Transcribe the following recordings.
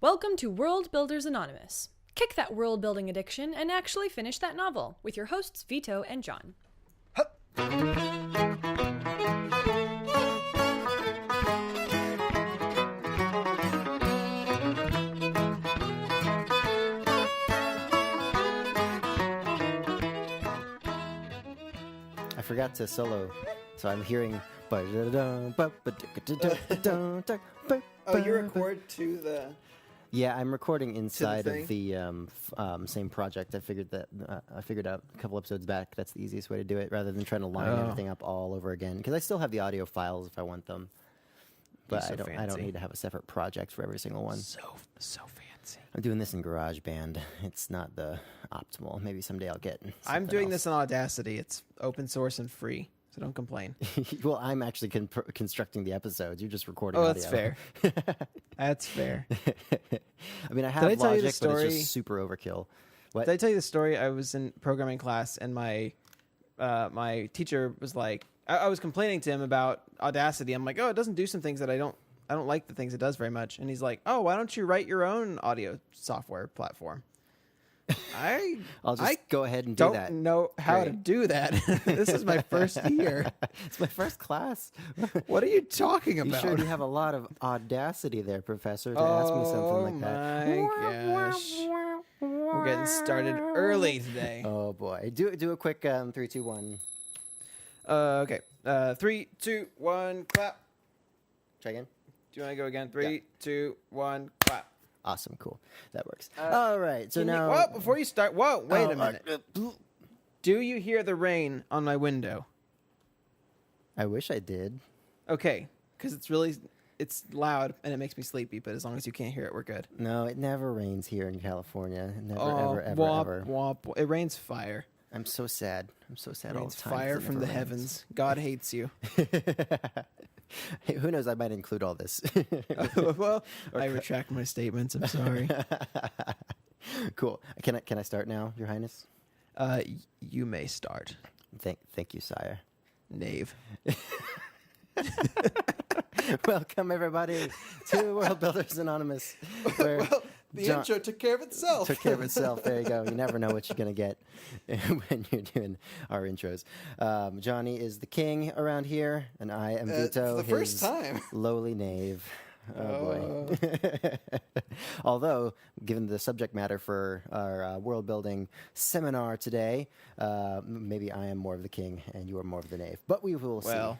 Welcome to World Builders Anonymous. Kick that world building addiction and actually finish that novel with your hosts Vito and John. I forgot to solo, so I'm hearing. Oh, you record to the... Yeah, I'm recording inside thing? of the same project. I figured out a couple episodes back that's the easiest way to do it, rather than trying to line everything up all over again. Because I still have the audio files if I want them, but so I don't need to have a separate project for every single one. So fancy. I'm doing this in GarageBand. It's not the optimal. Maybe someday I'll get. I'm doing this in Audacity. It's open source and free, so don't complain. Well, I'm actually constructing the episodes. You're just recording. Oh, audio. that's fair. That's fair. I mean, I have Did I tell you the Logic, but story? it's just super overkill. What? Did I tell you the story? I was in programming class, and my teacher was like, I was complaining to him about Audacity. I'm like, oh, it doesn't do some things that I don't like the things it does very much. And he's like, oh, why don't you write your own audio software platform? I'll just go ahead and do that. Don't know how to do that. This is my first year. It's my first class. What are you talking You about? sure do have a lot of audacity there, Professor, to ask me something like that. Oh my gosh. We're getting started early today. Oh boy. Do a quick 3, 2, 1. Okay. 3, 2, 1, clap. Try again. Do you want to go again? 3, 2, 1, clap. Awesome, cool. That works. All right. So now. Whoa, before you start. Whoa, wait a minute. Uh, Do you hear the rain on my window? I wish I did. Okay, because it's loud and it makes me sleepy. But as long as you can't hear it, we're good. No, it never rains here in California. Never, ever, womp, ever. womp. It rains fire. I'm so sad. I'm so sad It all rains the time. fire from the heavens. God hates you. Hey, who knows? I might include all this. Well, I retract my statements. I'm sorry. Cool. Can I start now, Your Highness? You may start. Thank you, sire. Knave. Welcome everybody to World Builders Anonymous. Where The intro took care of itself. Took care of itself. There you go. You never know what you're going to get when you're doing our intros. Johnny is the king around here, and I am Vito, for the first time. lowly knave. Oh, boy. Although, given the subject matter for our world building seminar today, maybe I am more of the king and you are more of the knave. But we will see. Well,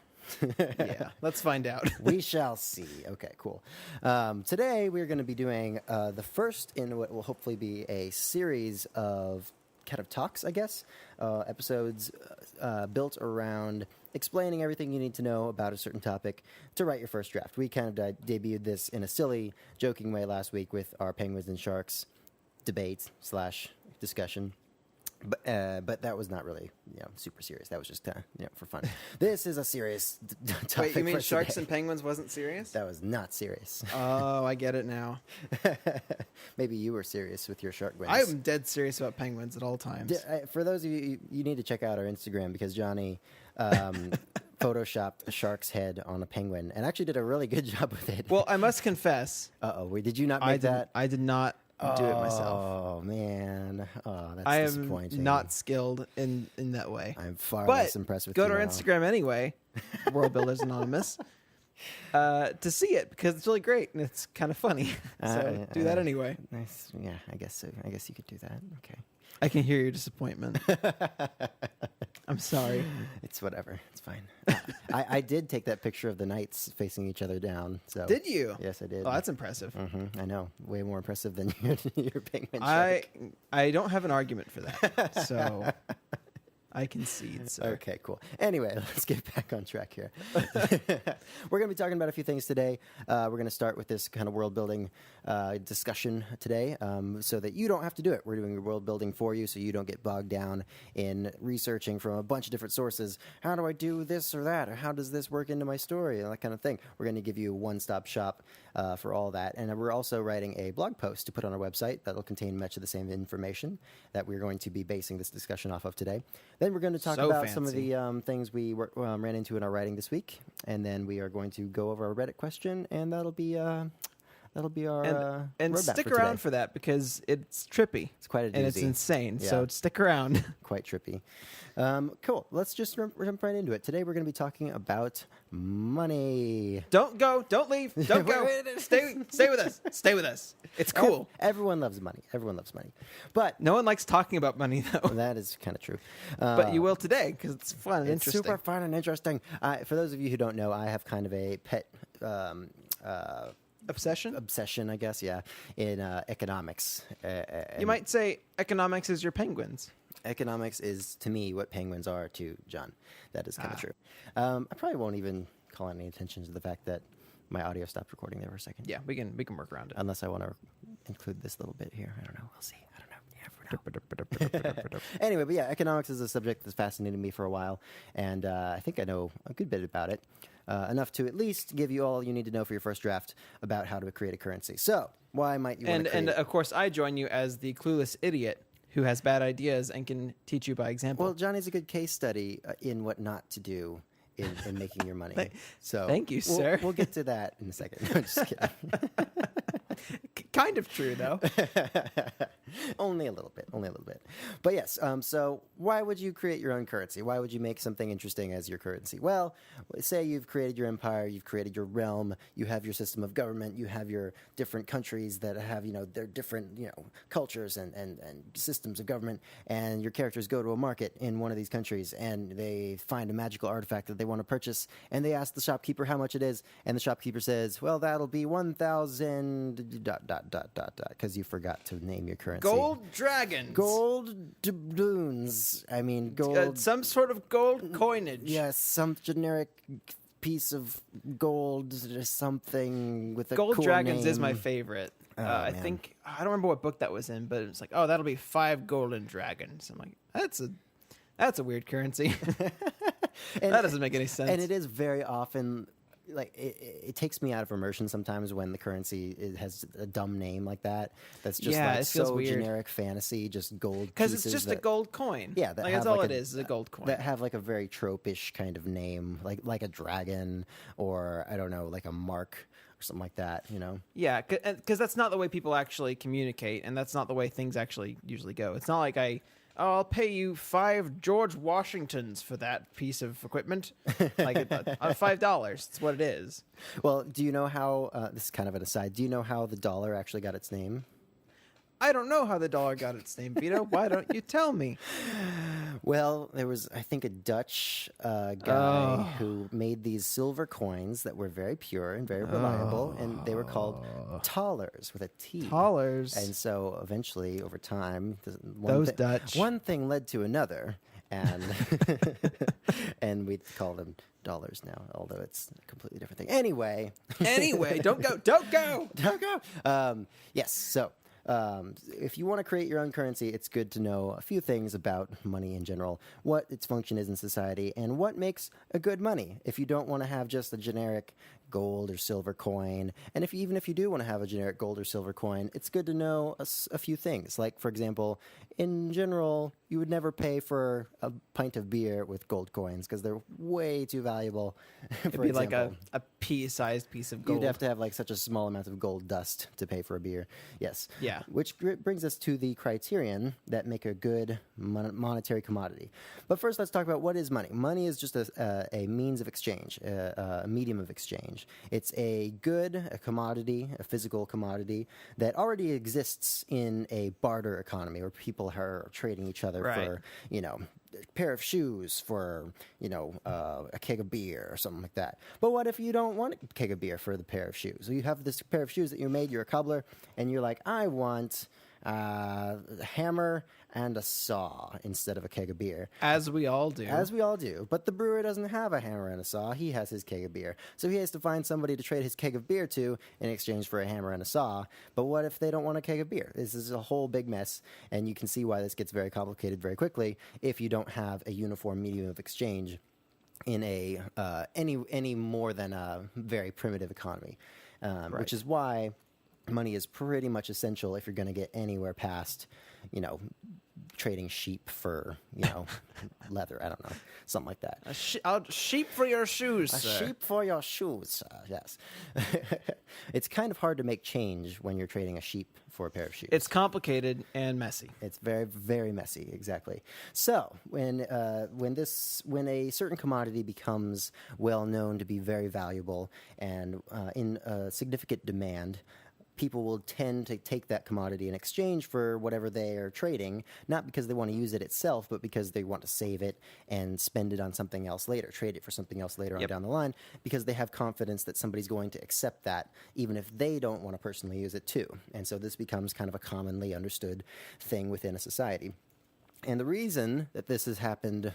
yeah, let's find out. We shall see. Okay, cool. Today we're going to be doing the first in what will hopefully be a series of kind of talks, I guess, episodes built around explaining everything you need to know about a certain topic to write your first draft. We kind of debuted this in a silly, joking way last week with our penguins and sharks debate / discussion. But that was not really, super serious. That was just, for fun. This is a serious topic. Wait, you mean for sharks today. and penguins wasn't serious? That was not serious. Oh, I get it now. Maybe you were serious with your shark wins. I'm dead serious about penguins at all times. For those of you, you need to check out our Instagram because Johnny photoshopped a shark's head on a penguin and actually did a really good job with it. Well, I must confess. Did you not make that? I did not do it myself. Oh, man. Oh, that's I disappointing. am not skilled in that way. I'm far But less impressed with you go to our now. Instagram anyway, World Builders Anonymous, to see it because it's really great and it's kind of funny. So do that anyway. Nice. Yeah, I guess so. I guess you could do that. Okay. I can hear your disappointment. I'm sorry. It's whatever. It's fine. I did take that picture of the knights facing each other down. So Did you? Yes, I did. Oh, that's impressive. I know. Way more impressive than your penguin I shark. don't have an argument for that, so I concede, sir. Okay, cool. Anyway, let's get back on track here. We're going to be talking about a few things today. We're going to start with this kind of world building discussion today so that you don't have to do it. We're doing world building for you so you don't get bogged down in researching from a bunch of different sources. How do I do this or that? Or how does this work into my story? And that kind of thing. We're going to give you a one-stop shop for all that. And we're also writing a blog post to put on our website that will contain much of the same information that we're going to be basing this discussion off of today. Then we're going to talk about some of the things we ran into in our writing this week, and then we are going to go over our Reddit question, and that'll be that'll be our and roadmap stick for around today. for that because it's trippy. It's quite a doozy. And it's insane. Yeah. So stick around. Quite trippy. Cool. Let's just jump right into it. Today we're going to be talking about money. Don't go. Don't leave. Don't go. Stay with us. Stay with us. It's cool. Everyone loves money. Everyone loves money. But No one likes talking about money, though. that is kind of true. But you will today because it's fun and It's interesting. super fun and interesting. For those of you who don't know, I have kind of a pet Obsession? I guess, yeah, in economics. You might say economics is your penguins. Economics is, to me, what penguins are to John. That is kind of true. I probably won't even call any attention to the fact that my audio stopped recording there for a second. Yeah, we can work around it. Unless I want to include this little bit here. I don't know. We'll see. I don't know. You never know. Anyway, but yeah, economics is a subject that's fascinated me for a while, and I think I know a good bit about it, enough to at least give you all you need to know for your first draft about how to create a currency. So, why might you want to create And of course, I join you as the clueless idiot who has bad ideas and can teach you by example. Well, Johnny's a good case study in what not to do in making your money. So Thank you, sir. We'll get to that in a second. I'm just kidding. Kind of true, though. Only a little bit. But yes, so why would you create your own currency? Why would you make something interesting as your currency? Well, say you've created your empire, you've created your realm, you have your system of government, you have your different countries that have, their different, cultures and systems of government, and your characters go to a market in one of these countries, and they find a magical artifact that they want to purchase, and they ask the shopkeeper how much it is, and the shopkeeper says, well, that'll be 1,000... because you forgot to name your currency. Gold dragons. Gold doubloons. I mean, gold. Some sort of gold coinage. Yes, some generic piece of gold or something with a Gold cool dragons name. is my favorite. I man. think I don't remember what book that was in, but it's like, oh, that'll be 5 golden dragons. I'm like, that's a weird currency. And- that doesn't make any sense. And it is very often like it takes me out of immersion sometimes when the currency has a dumb name like that. That's just Yeah, like it feels so weird. generic fantasy, just gold. Because it's pieces just a that- gold coin. Yeah, that like have that's all like it is a gold coin. that have like a very tropish kind of name, like a dragon or I don't know, like a mark or something like that. Yeah, because that's not the way people actually communicate, and that's not the way things actually usually go. It's not like I'll pay you 5 George Washingtons for that piece of equipment. Like $5. It's what it is. Well, do you know how? This is kind of an aside. Do you know how the dollar actually got its name? I don't know how the dollar got its name, Vito. Why don't you tell me? Well, there was, I think, a Dutch guy who made these silver coins that were very pure and very reliable, and they were called thalers with a T. Dollars. And so eventually, over time, Dutch. one thing led to another, and and we call them dollars now, although it's a completely different thing. Anyway, Don't go. Don't go. don't go. Yes, so. If you want to create your own currency, it's good to know a few things about money in general, what its function is in society, and what makes a good money. If you don't want to have just a generic gold or silver coin, and even if you do want to have a generic gold or silver coin, it's good to know a few things. Like, for example, in general, you would never pay for a pint of beer with gold coins because they're way too valuable. It'd be like a pea-sized piece of gold. You'd have to have like such a small amount of gold dust to pay for a beer. Yes. Yeah. Which brings us to the criterion that make a good monetary commodity. But first, let's talk about what is money. Money is just a means of exchange, a medium of exchange. It's a commodity, a physical commodity that already exists in a barter economy where people are trading each other for, a pair of shoes for, a keg of beer or something like that. But what if you don't want a keg of beer for the pair of shoes? So you have this pair of shoes that you made, you're a cobbler, and you're like, I want a hammer and a saw instead of a keg of beer. As we all do. As we all do. But the brewer doesn't have a hammer and a saw. He has his keg of beer. So he has to find somebody to trade his keg of beer to in exchange for a hammer and a saw. But what if they don't want a keg of beer? This is a whole big mess, and you can see why this gets very complicated very quickly if you don't have a uniform medium of exchange in a any more than a very primitive economy, which is why money is pretty much essential if you're going to get anywhere past, trading sheep for, leather. I don't know, something like that. A sheep for your shoes, A sir. sheep for your shoes. Yes. It's kind of hard to make change when you're trading a sheep for a pair of shoes. It's complicated and messy. It's very, very messy. Exactly. So when a certain commodity becomes well known to be very valuable and in significant demand, people will tend to take that commodity in exchange for whatever they are trading, not because they want to use it itself, but because they want to save it and spend it on something else later, trade it for something else later on down the line, because they have confidence that somebody's going to accept that, even if they don't want to personally use it too. And so this becomes kind of a commonly understood thing within a society. And the reason that this has happened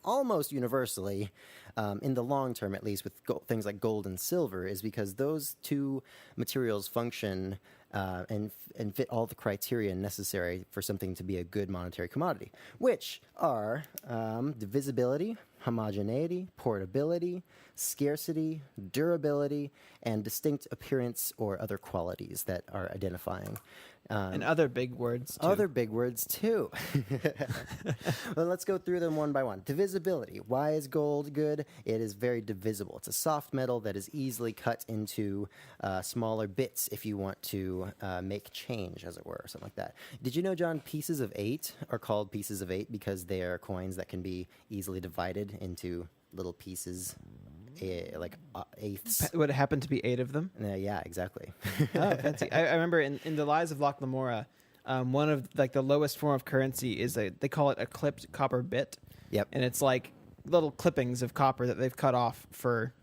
almost universally, in the long term at least, with things like gold and silver, is because those two materials function and fit all the criteria necessary for something to be a good monetary commodity, which are divisibility, homogeneity, portability, scarcity, durability, and distinct appearance or other qualities that are identifying. And other big words, too. Other big words, too. Well, let's go through them one by one. Divisibility. Why is gold good? It is very divisible. It's a soft metal that is easily cut into smaller bits if you want to make change, as it were, or something like that. Did you know, John, pieces of 8 are called pieces of 8 because they are coins that can be easily divided into little pieces, like eighths? Would it happen to be 8 of them? Yeah, exactly. Oh, fancy. I remember in the Lies of Loch Lamora, one of the lowest form of currency is they call it a clipped copper bit. Yep. And it's like little clippings of copper that they've cut off for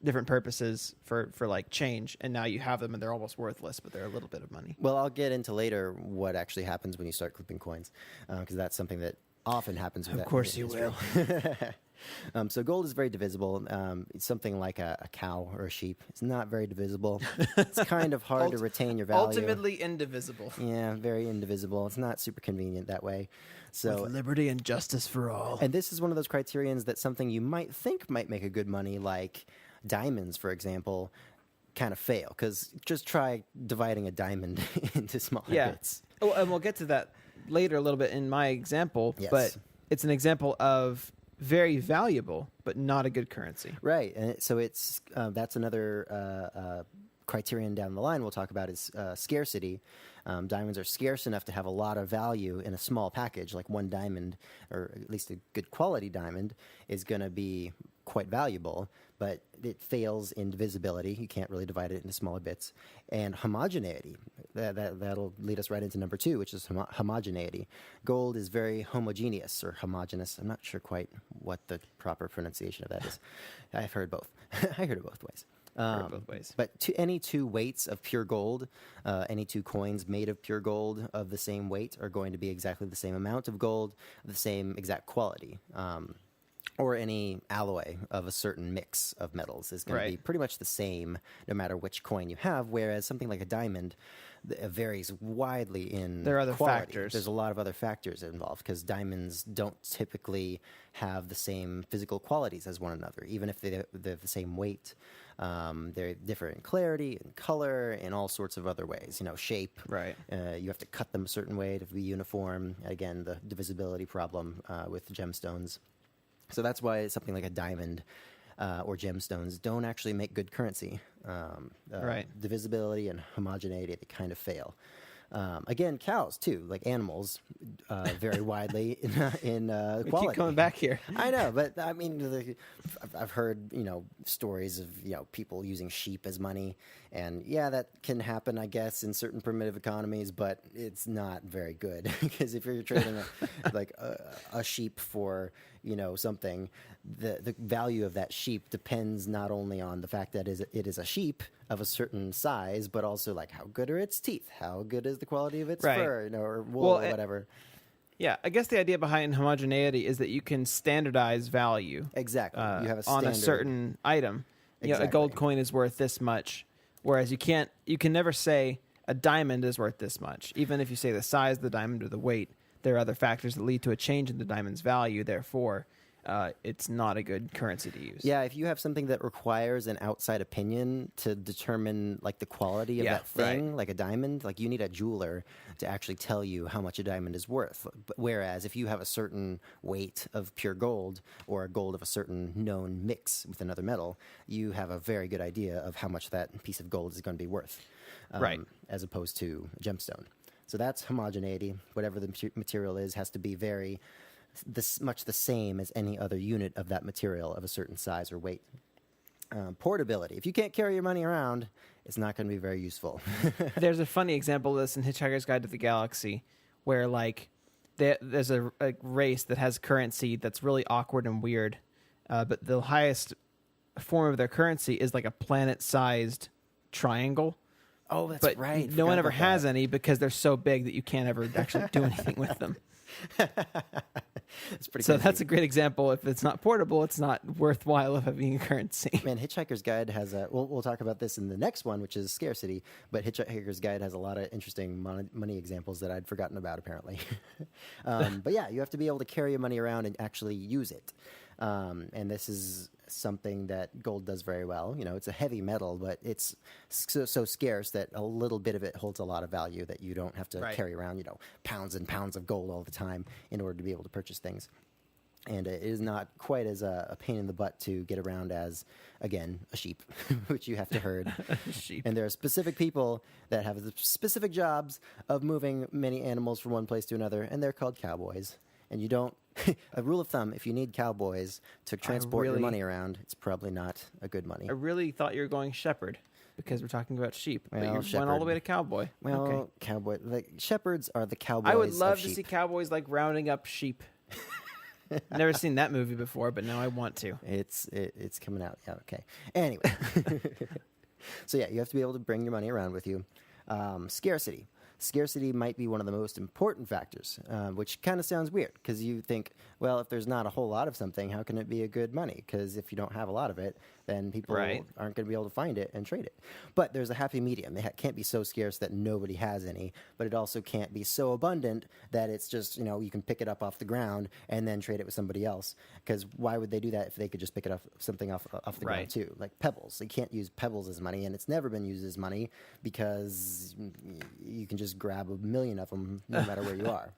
different purposes for like change, and now you have them and they're almost worthless, but they're a little bit of money. Well, I'll get into later what actually happens when you start clipping coins, because that's something that often happens with that. Of course you industry. will. So gold is very divisible. It's something like a cow or a sheep. It's not very divisible. It's kind of hard to retain your value. Ultimately indivisible. Yeah, very indivisible. It's not super convenient that way. So, With liberty and justice for all. and this is one of those criterions that something you might think might make a good money, like diamonds, for example, kind of fail. Because just try dividing a diamond into smaller bits. Oh, and we'll get to that later a little bit in my example. Yes. But it's an example of very valuable, but not a good currency. Right, and so it's that's another criterion down the line we'll talk about is scarcity. Diamonds are scarce enough to have a lot of value in a small package. Like one diamond, or at least a good quality diamond, is going to be quite valuable, but it fails in divisibility. You can't really divide it into smaller bits. And homogeneity. That'll lead us right into number 2, which is homogeneity. Gold is very homogeneous or homogeneous. I'm not sure quite what the proper pronunciation of that is. I've heard both. I heard it both ways. Both ways. But any 2 weights of pure gold, any 2 coins made of pure gold of the same weight are going to be exactly the same amount of gold, the same exact quality. Or any alloy of a certain mix of metals is going to be pretty much the same no matter which coin you have, whereas something like a diamond varies widely in There are other quality. factors. There's a lot of other factors involved because diamonds don't typically have the same physical qualities as one another, even if they're the same weight. They're different in clarity and color and all sorts of other ways. Shape. Right. You have to cut them a certain way to be uniform. Again, the divisibility problem with gemstones. So that's why something like a diamond or gemstones don't actually make good currency. Divisibility and homogeneity, they kind of fail. Again, cows too, like animals, very widely in We quality. keep coming back here. I know, but I mean, I've heard stories of people using sheep as money, and yeah, that can happen, I guess, in certain primitive economies, but it's not very good because if you're trading a sheep for something, the value of that sheep depends not only on the fact that it is a sheep of a certain size, but also like how good are its teeth, how good is the quality of its fur, or wool or whatever. Yeah, I guess the idea behind homogeneity is that you can standardize value. Exactly. You have a on a standard. certain item. Exactly. A gold coin is worth this much, whereas you can never say a diamond is worth this much. Even if you say the size of the diamond or the weight, there are other factors that lead to a change in the diamond's value. Therefore, it's not a good currency to use. Yeah, if you have something that requires an outside opinion to determine like the quality of that thing, like a diamond, like you need a jeweler to actually tell you how much a diamond is worth. Whereas if you have a certain weight of pure gold or a gold of a certain known mix with another metal, you have a very good idea of how much that piece of gold is going to be worth, as opposed to a gemstone. So that's homogeneity. Whatever the material is has to be very much the same as any other unit of that material of a certain size or weight. Portability. If you can't carry your money around, it's not going to be very useful. There's a funny example of this in Hitchhiker's Guide to the Galaxy, where like there's a race that has currency that's really awkward and weird, but the highest form of their currency is like a planet-sized triangle. Oh, that's but right. No one ever has any because they're so big that you can't ever actually do anything with them. It's pretty so crazy. that's a great example. If it's not portable, it's not worthwhile of having a currency. Man, Hitchhiker's Guide has a... We'll talk about this in the next one, which is scarcity, but Hitchhiker's Guide has a lot of interesting money examples that I'd forgotten about, apparently. But yeah, you have to be able to carry your money around and actually use it. And this is something that gold does very well. You know, it's a heavy metal, but it's so scarce that a little bit of it holds a lot of value that you don't have to carry around, you know, pounds and pounds of gold all the time in order to be able to purchase things. And it is not quite as a pain in the butt to get around as, again, a sheep, which you have to herd. Sheep. And there are specific people that have the specific jobs of moving many animals from one place to another, and they're called cowboys. And you don't... a rule of thumb, if you need cowboys to transport your money around, it's probably not a good money. I really thought you were going shepherd because we're talking about sheep. Well, but you went all the way to cowboy. Well, okay. Cowboy... Like, shepherds are the cowboys I would love of to sheep. see cowboys like rounding up sheep. Never seen that movie before, but now I want to. It's coming out. Yeah, okay. Anyway. So yeah, you have to be able to bring your money around with you. Scarcity. Scarcity might be one of the most important factors, which kind of sounds weird because you think, well, if there's not a whole lot of something, how can it be a good money? Because if you don't have a lot of it, then people aren't going to be able to find it and trade it. But there's a happy medium. It can't be so scarce that nobody has any, but it also can't be so abundant that it's just, you know, you can pick it up off the ground and then trade it with somebody else. Because why would they do that if they could just pick it up something off the ground too? Like pebbles. They can't use pebbles as money, and it's never been used as money because you can just grab a million of them no matter where you are.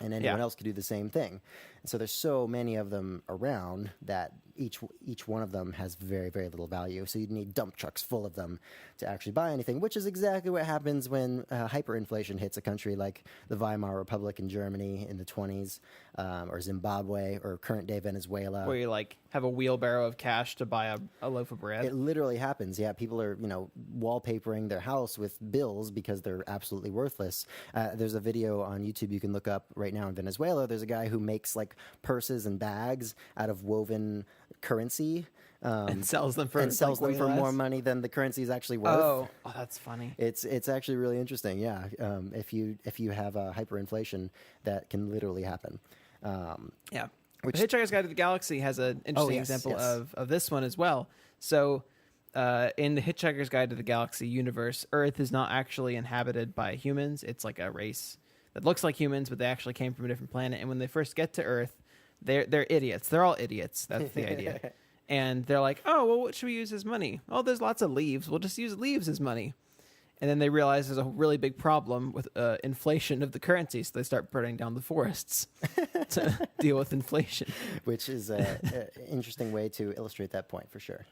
And anyone else could do the same thing. And so there's so many of them around that each one of them has very, very little value. So you'd need dump trucks full of them to actually buy anything, which is exactly what happens when hyperinflation hits a country like the Weimar Republic in Germany in the 20s, or Zimbabwe, or current-day Venezuela. Where you, like, have a wheelbarrow of cash to buy a loaf of bread. It literally happens. Yeah, people are, you know, wallpapering their house with bills because they're absolutely worthless. There's a video on YouTube you can look up right now in Venezuela. There's a guy who makes, like, purses and bags out of woven currency. And sells them for more money than the currency is actually worth. Oh, that's funny. It's actually really interesting. Yeah, if you have a hyperinflation, that can literally happen. Yeah. Which Hitchhiker's Guide to the Galaxy has an interesting example of this one as well. So, in the Hitchhiker's Guide to the Galaxy universe, Earth is not actually inhabited by humans. It's like a race that looks like humans, but they actually came from a different planet. And when they first get to Earth, they're idiots. They're all idiots. That's the idea. And they're like, oh, well, what should we use as money? Oh, there's lots of leaves. We'll just use leaves as money. And then they realize there's a really big problem with inflation of the currency, so they start burning down the forests to deal with inflation. Which is an interesting way to illustrate that point, for sure.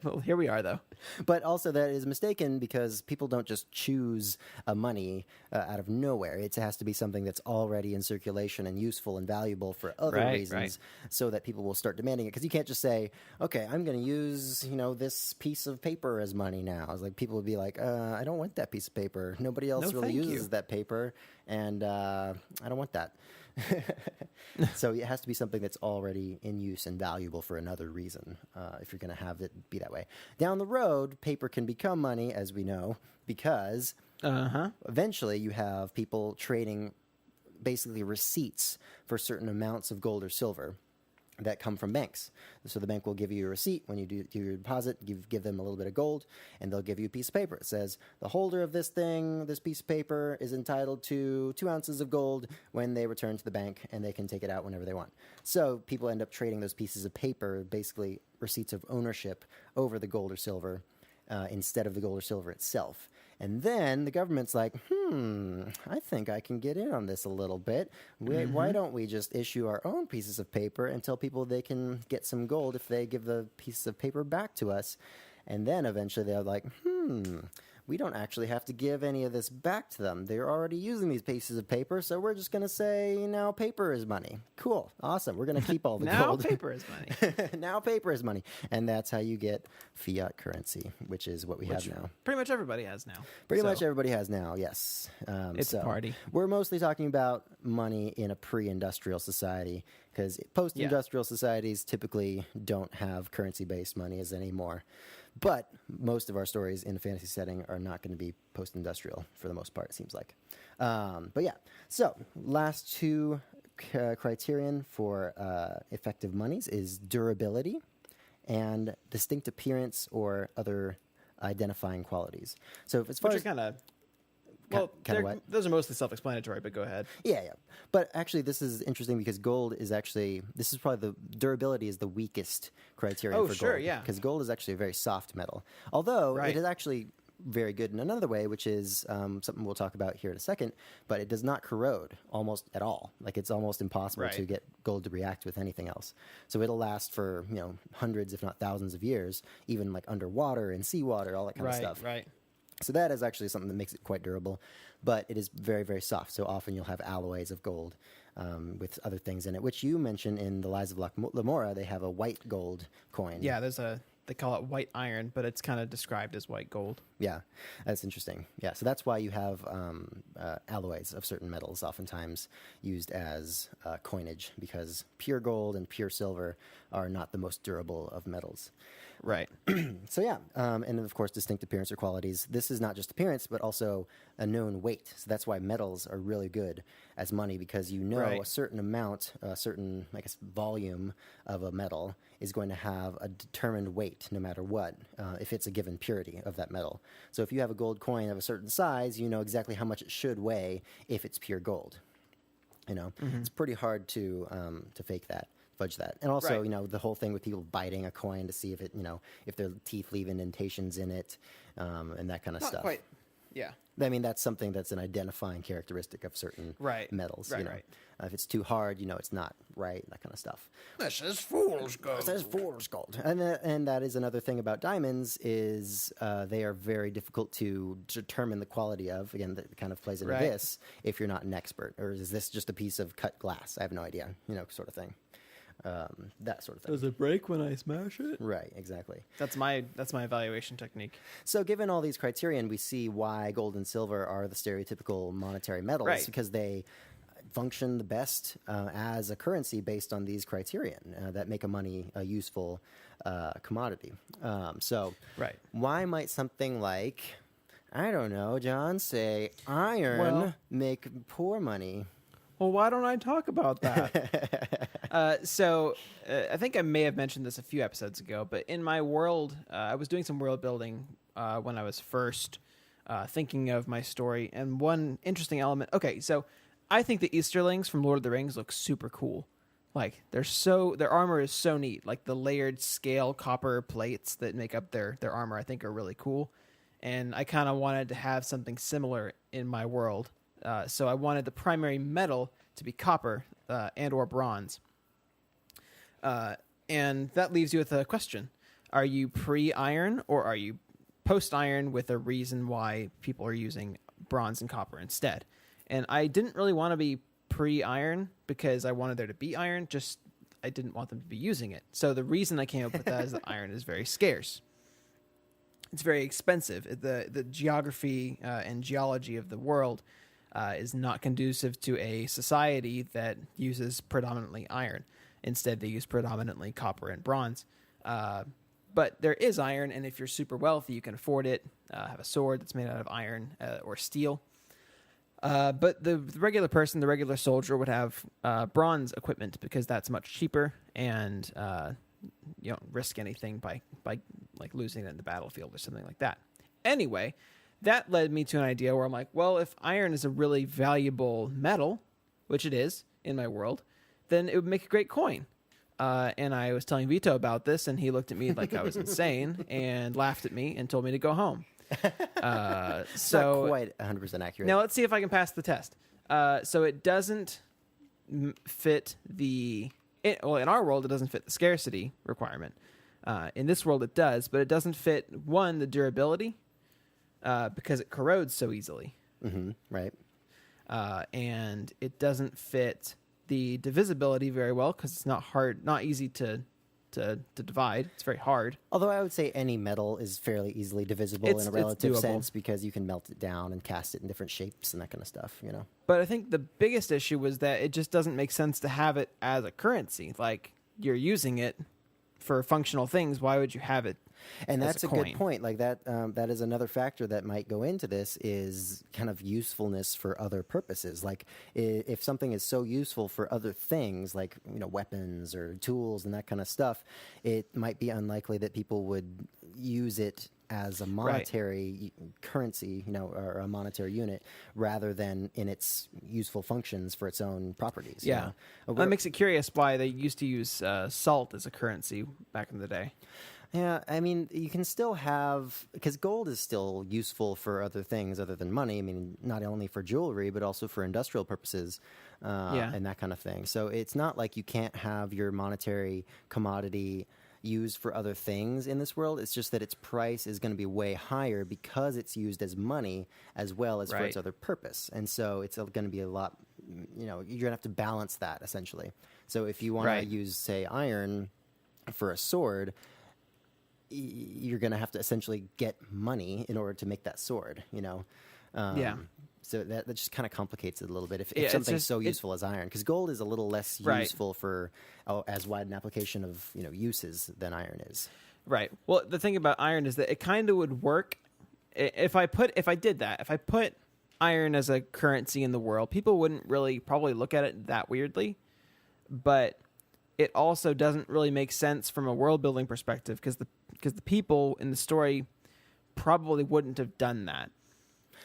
Well, here we are, though. But also that is mistaken because people don't just choose a money out of nowhere. It has to be something that's already in circulation and useful and valuable for other reasons so that people will start demanding it. Because you can't just say, okay, I'm going to use, you know, this piece of paper as money now. It's like people would be like, I don't want that piece of paper. Nobody else really uses that paper, and I don't want that. So it has to be something that's already in use and valuable for another reason if you're going to have it be that way. Down the road, paper can become money, as we know, because eventually you have people trading basically receipts for certain amounts of gold or silver. that come from banks. So the bank will give you a receipt when you do your deposit, give them a little bit of gold, and they'll give you a piece of paper. It says, the holder of this thing, this piece of paper, is entitled to 2 ounces of gold when they return to the bank, and they can take it out whenever they want. So people end up trading those pieces of paper, basically receipts of ownership, over the gold or silver instead of the gold or silver itself. And then the government's like, I think I can get in on this a little bit. Why don't we just issue our own pieces of paper and tell people they can get some gold if they give the pieces of paper back to us? And then eventually they're like, we don't actually have to give any of this back to them. They're already using these pieces of paper, so we're just going to say, now paper is money. Cool. Awesome. We're going to keep all the now gold. Now paper is money. Now paper is money. And that's how you get fiat currency, which is what we have now. Pretty much everybody has now. Pretty much everybody has now, yes. It's a party. We're mostly talking about money in a pre-industrial society, because post-industrial societies typically don't have currency-based monies anymore. But most of our stories in a fantasy setting are not going to be post-industrial for the most part, it seems like. But yeah, so last two criterion for effective monies is durability and distinct appearance or other identifying qualities. So as far Which as is kind of... Well, those are mostly self-explanatory, but go ahead. Yeah. But actually, this is interesting because gold is actually, this is probably the durability is the weakest criterion for gold. Oh, sure, yeah. Because gold is actually a very soft metal. Although it is actually very good in another way, which is something we'll talk about here in a second, but it does not corrode almost at all. Like, it's almost impossible to get gold to react with anything else. So it'll last for, hundreds, if not thousands of years, even like underwater and seawater, all that kind of stuff. Right. So that is actually something that makes it quite durable, but it is very, very soft. So often you'll have alloys of gold with other things in it, which you mentioned in the Lies of Lamora. They have a white gold coin. Yeah, they call it white iron, but it's kind of described as white gold. Yeah, that's interesting. Yeah, so that's why you have alloys of certain metals oftentimes used as coinage, because pure gold and pure silver are not the most durable of metals. Right. So yeah, and of course, distinct appearance or qualities. This is not just appearance, but also a known weight. So that's why metals are really good as money, because a certain amount, a certain, I guess, volume of a metal is going to have a determined weight no matter what, if it's a given purity of that metal. So if you have a gold coin of a certain size, you know exactly how much it should weigh if it's pure gold. It's pretty hard to fake that. Fudge that. And also, the whole thing with people biting a coin to see if it, if their teeth leave indentations in it, and that kind of stuff. Not quite. Yeah. I mean, that's something that's an identifying characteristic of certain metals. Right. If it's too hard, it's not right, that kind of stuff. This is fool's gold. This is fool's gold. And that is another thing about diamonds is they are very difficult to determine the quality of. Again, that kind of plays into this if you're not an expert. Or is this just a piece of cut glass? I have no idea, sort of thing. That sort of thing. Does it break when I smash it? Right, exactly. That's my evaluation technique. So given all these criterion, we see why gold and silver are the stereotypical monetary metals, because they function the best as a currency based on these criterion that make a useful commodity. Why might something like, I don't know, John, say iron make poor money? Well, why don't I talk about that? I think I may have mentioned this a few episodes ago, but in my world, I was doing some world building when I was first thinking of my story. And one interesting element. Okay, so I think the Easterlings from Lord of the Rings look super cool. Like, their armor is so neat. Like, the layered scale copper plates that make up their armor, I think, are really cool. And I kind of wanted to have something similar in my world. So I wanted the primary metal to be copper and or bronze. And that leaves you with a question. Are you pre-iron or are you post-iron with a reason why people are using bronze and copper instead? And I didn't really want to be pre-iron because I wanted there to be iron, just I didn't want them to be using it. So the reason I came up with that is that iron is very scarce. It's very expensive. The geography and geology of the world is not conducive to a society that uses predominantly iron. Instead, they use predominantly copper and bronze. But there is iron, and if you're super wealthy, you can afford it. Have a sword that's made out of iron or steel. But the regular person, the regular soldier, would have bronze equipment because that's much cheaper, and you don't risk anything by like losing it in the battlefield or something like that. Anyway, that led me to an idea where I'm like, well, if iron is a really valuable metal, which it is in my world, then it would make a great coin. And I was telling Vito about this, and he looked at me like I was insane and laughed at me and told me to go home. So not quite 100% accurate. now let's see if I can pass the test. So it doesn't fit well, in our world, it doesn't fit the scarcity requirement. In this world, it does, but it doesn't fit, one, the durability, because it corrodes so easily. Mm-hmm. Right. And it doesn't fit the divisibility very well because it's not easy to divide. It's very hard. Although I would say any metal is fairly easily divisible in a relative sense because you can melt it down and cast it in different shapes and that kind of stuff, you know. But I think the biggest issue was that it just doesn't make sense to have it as a currency. Like, you're using it for functional things. Why would you have it? And that's a coin? good point. Like that is another factor that might go into this is kind of usefulness for other purposes. Like if something is so useful for other things, like, you know, weapons or tools and that kind of stuff, it might be unlikely that people would use it as a monetary currency, you know, or a monetary unit, rather than in its useful functions for its own properties. Yeah, you know? That makes it curious why they used to use salt as a currency back in the day. Yeah, I mean, you can still have, because gold is still useful for other things other than money. I mean, not only for jewelry, but also for industrial purposes and that kind of thing. So it's not like you can't have your monetary commodity used for other things in this world. It's just that its price is going to be way higher because it's used as money as well as for its other purpose. And so it's going to be a lot, you know, you're going to have to balance that essentially. So if you want to use, say, iron for a sword, you're going to have to essentially get money in order to make that sword, you know? So that just kind of complicates it a little bit if something's so useful as iron. Because gold is a little less useful for as wide an application of, you know, uses than iron is. Right. Well, the thing about iron is that it kind of would work if I put iron as a currency in the world, people wouldn't really probably look at it that weirdly. But it also doesn't really make sense from a world building perspective because the people in the story probably wouldn't have done that.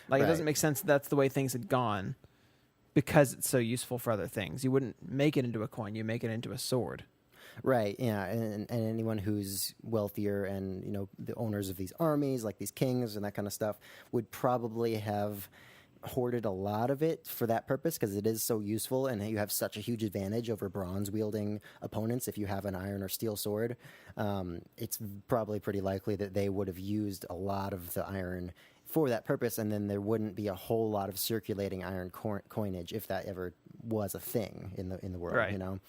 Like, it doesn't make sense that's the way things had gone because it's so useful for other things. You wouldn't make it into a coin. You make it into a sword. Right, yeah, and anyone who's wealthier and, you know, the owners of these armies, like these kings and that kind of stuff, would probably have hoarded a lot of it for that purpose because it is so useful and you have such a huge advantage over bronze-wielding opponents if you have an iron or steel sword. It's probably pretty likely that they would have used a lot of the iron for that purpose, and then there wouldn't be a whole lot of circulating iron coinage if that ever was a thing in the world, you know?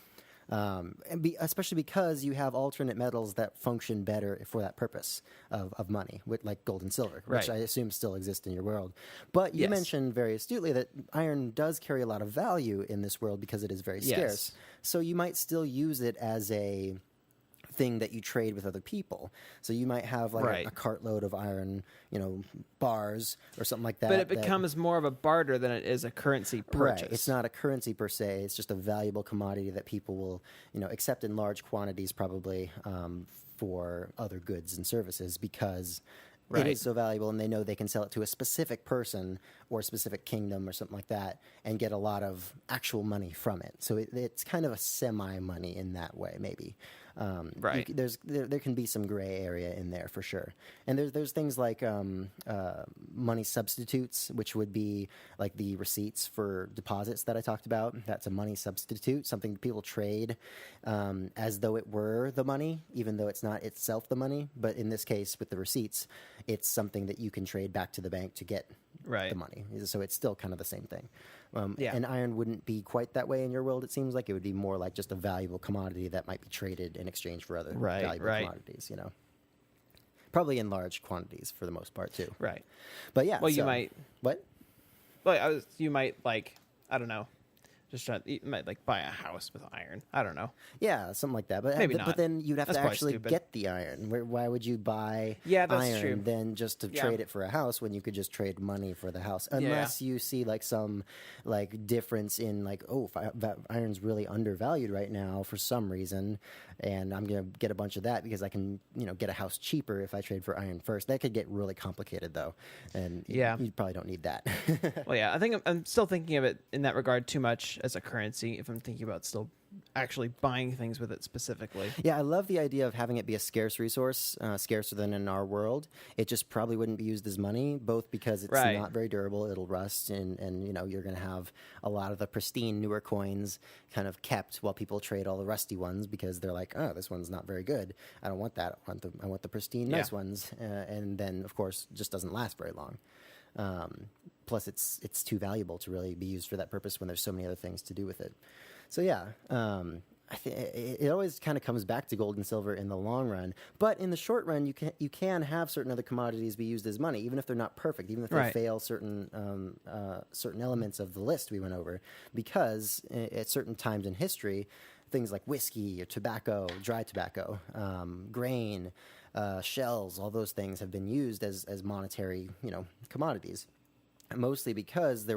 Especially because you have alternate metals that function better for that purpose of money, like gold and silver, which I assume still exist in your world. But you mentioned very astutely that iron does carry a lot of value in this world because it is very scarce. So you might still use it as a thing that you trade with other people. So you might have like a cartload of iron, you know, bars or something like that. But it becomes more of a barter than it is a currency purchase. Right. It's not a currency per se. It's just a valuable commodity that people will, you know, accept in large quantities probably for other goods and services because it is so valuable and they know they can sell it to a specific person or a specific kingdom or something like that and get a lot of actual money from it. So it's kind of a semi-money in that way, maybe. There can be some gray area in there for sure. And there's things like money substitutes, which would be like the receipts for deposits that I talked about. That's a money substitute, something people trade as though it were the money, even though it's not itself the money. But in this case, with the receipts, it's something that you can trade back to the bank to get the money. So it's still kind of the same thing. And iron wouldn't be quite that way in your world, it seems like. It would be more like just a valuable commodity that might be traded in exchange for other valuable commodities, you know. Probably in large quantities for the most part, too. Right. But yeah. Well, you might... What? Well, you might, like, I don't know, Just try. You might like buy a house with iron. I don't know. Yeah, something like that. But Maybe but not. then you'd have That's to probably actually stupid. get the iron. Why would you buy Yeah, that's iron true. then just to Yeah. trade it for a house when you could just trade money for the house? Unless you see like some like difference in like, that iron's really undervalued right now for some reason, and I'm gonna get a bunch of that because I can get a house cheaper if I trade for iron first. That could get really complicated though, and you probably don't need that. Well, yeah, I think I'm still thinking of it in that regard too much as a currency. If I'm thinking about still actually buying things with it specifically. Yeah, I love the idea of having it be a scarce resource, scarcer than in our world. It just probably wouldn't be used as money, both because it's Right. not very durable, it'll rust, and you're going to have a lot of the pristine newer coins kind of kept while people trade all the rusty ones because they're like, oh, this one's not very good. I don't want that. I want the pristine, nice ones. And then, of course, just doesn't last very long. Plus, it's too valuable to really be used for that purpose when there's so many other things to do with it. So yeah, I think it always kind of comes back to gold and silver in the long run. But in the short run, you can have certain other commodities be used as money, even if they're not perfect, even if they Right. fail certain elements of the list we went over, because at certain times in history, things like whiskey or tobacco, dry tobacco, grain, shells, all those things have been used as monetary, commodities. Mostly because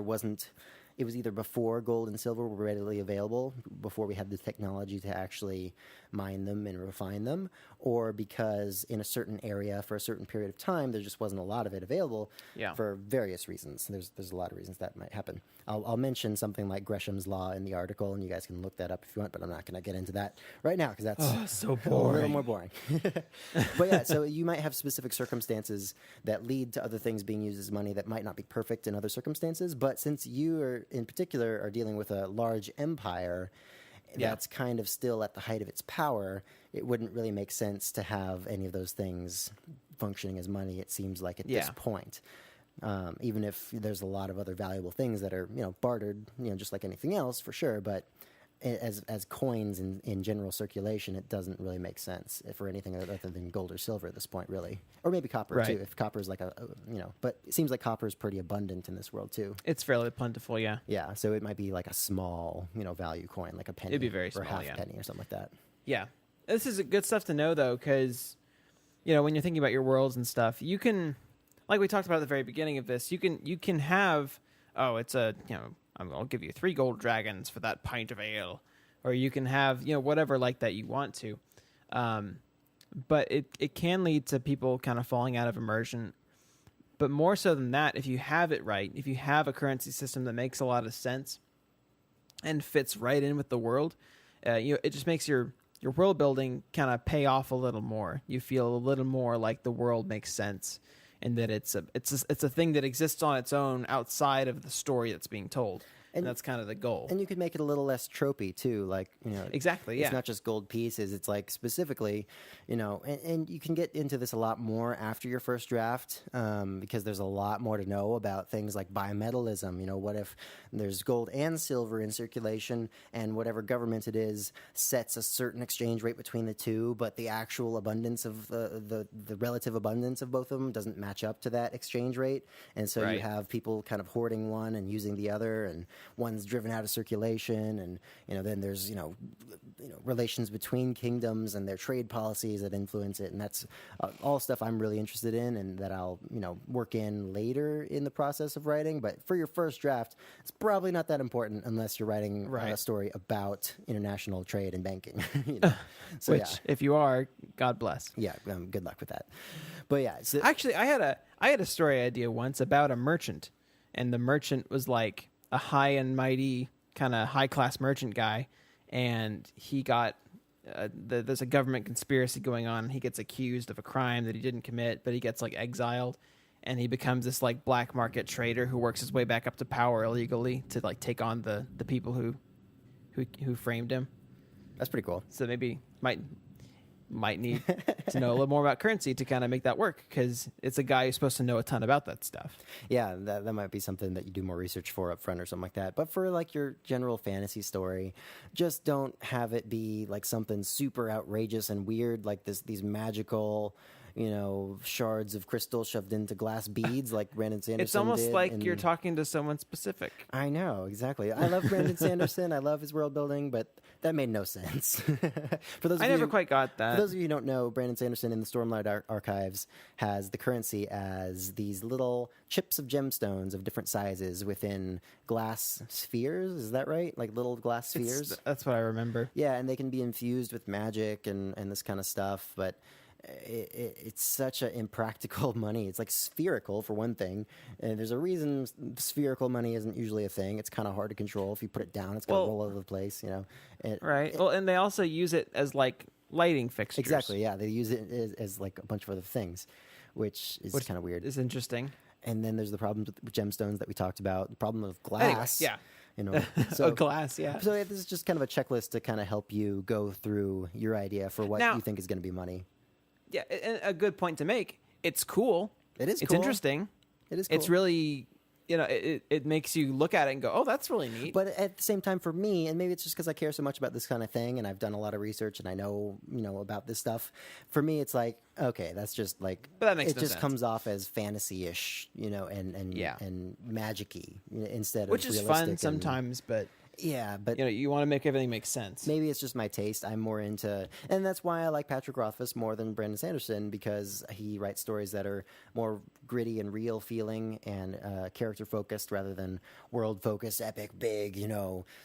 it was either before gold and silver were readily available, before we had the technology to actually mine them and refine them, or because in a certain area for a certain period of time there just wasn't a lot of it available for various reasons. There's a lot of reasons that might happen. I'll mention something like Gresham's Law in the article, and you guys can look that up if you want, but I'm not going to get into that right now because that's so a little more boring. But yeah, so you might have specific circumstances that lead to other things being used as money that might not be perfect in other circumstances, but since you are in particular are dealing with a large empire that's kind of still at the height of its power, it wouldn't really make sense to have any of those things functioning as money, it seems like, at this point. Even if there's a lot of other valuable things that are, bartered, just like anything else, for sure. But as coins in general circulation, it doesn't really make sense for anything other than gold or silver at this point, really. Or maybe copper, Right. too, if copper is like but it seems like copper is pretty abundant in this world, too. It's fairly plentiful, yeah. Yeah, so it might be like a small, value coin, like a penny. It'd be very or small, half yeah. penny or something like that. Yeah. This is good stuff to know, though, because, when you're thinking about your worlds and stuff, you can, like we talked about at the very beginning of this, you can have, it's I'll give you 3 gold dragons for that pint of ale. Or you can have, whatever like that you want to. But it can lead to people kind of falling out of immersion. But more so than that, if you have it right, if you have a currency system that makes a lot of sense and fits right in with the world, it just makes your world building kind of pay off a little more. You feel a little more like the world makes sense, and that it's a thing that exists on its own outside of the story that's being told. And that's kind of the goal. And you could make it a little less tropey, too. Like, Exactly, yeah. It's not just gold pieces. It's like specifically, and you can get into this a lot more after your first draft because there's a lot more to know about things like bimetallism. What if there's gold and silver in circulation and whatever government it is sets a certain exchange rate between the two, but the actual abundance of the relative abundance of both of them doesn't match up to that exchange rate. And so Right. you have people kind of hoarding one and using the other, and one's driven out of circulation, and then there's relations between kingdoms and their trade policies that influence it, and that's all stuff I'm really interested in and that I'll work in later in the process of writing. But for your first draft, it's probably not that important unless you're writing a story about international trade and banking. So Which, if you are, God bless. good luck with that. But yeah, so, Actually, I had a story idea once about a merchant, and the merchant was like a high and mighty kind of high class merchant guy, and he got there's a government conspiracy going on. He gets accused of a crime that he didn't commit, but he gets like exiled, and he becomes this like black market trader who works his way back up to power illegally to like take on the people who framed him. that's pretty cool. So maybe might need to know a little more about currency to kind of make that work, because it's a guy who's supposed to know a ton about that stuff. Yeah, that might be something that you do more research for up front or something like that. But for like your general fantasy story, just don't have it be like something super outrageous and weird, like these magical, shards of crystal shoved into glass beads like Brandon Sanderson It's almost did, like and you're talking to someone specific. I know, exactly. I love Brandon Sanderson. I love his world building, but that made no sense. For those of I never you, quite got that. For those of you who don't know, Brandon Sanderson in the Stormlight Archives has the currency as these little chips of gemstones of different sizes within glass spheres. Is that right? Like little glass spheres? That's what I remember. Yeah, and they can be infused with magic and this kind of stuff, but it's such an impractical money. It's like spherical for one thing, and there's a reason spherical money isn't usually a thing. It's kind of hard to control. If you put it down, it's going to roll all over the place, Right. Well, and they also use it as like lighting fixtures. Exactly, yeah. They use it as like a bunch of other things, which is kind of weird. It's interesting. And then there's the problems with gemstones that we talked about. The problem of glass. Anyway, yeah. So glass, yeah. So this is just kind of a checklist to kind of help you go through your idea for what you think is going to be money. Yeah, and a good point to make. It's cool. It is. It's cool. interesting. It is. Cool. It's really, it makes you look at it and go, "Oh, that's really neat." But at the same time, for me, and maybe it's just because I care so much about this kind of thing, and I've done a lot of research, and I know, about this stuff. For me, it's like, okay, that's just like, but that makes it no just sense. comes off as fantasy-ish, and magic-y instead which of is realistic fun sometimes, but. Yeah, but you want to make everything make sense. Maybe it's just my taste. I'm more into, and that's why I like Patrick Rothfuss more than Brandon Sanderson, because he writes stories that are more gritty and real feeling and character focused rather than world focused, epic, big.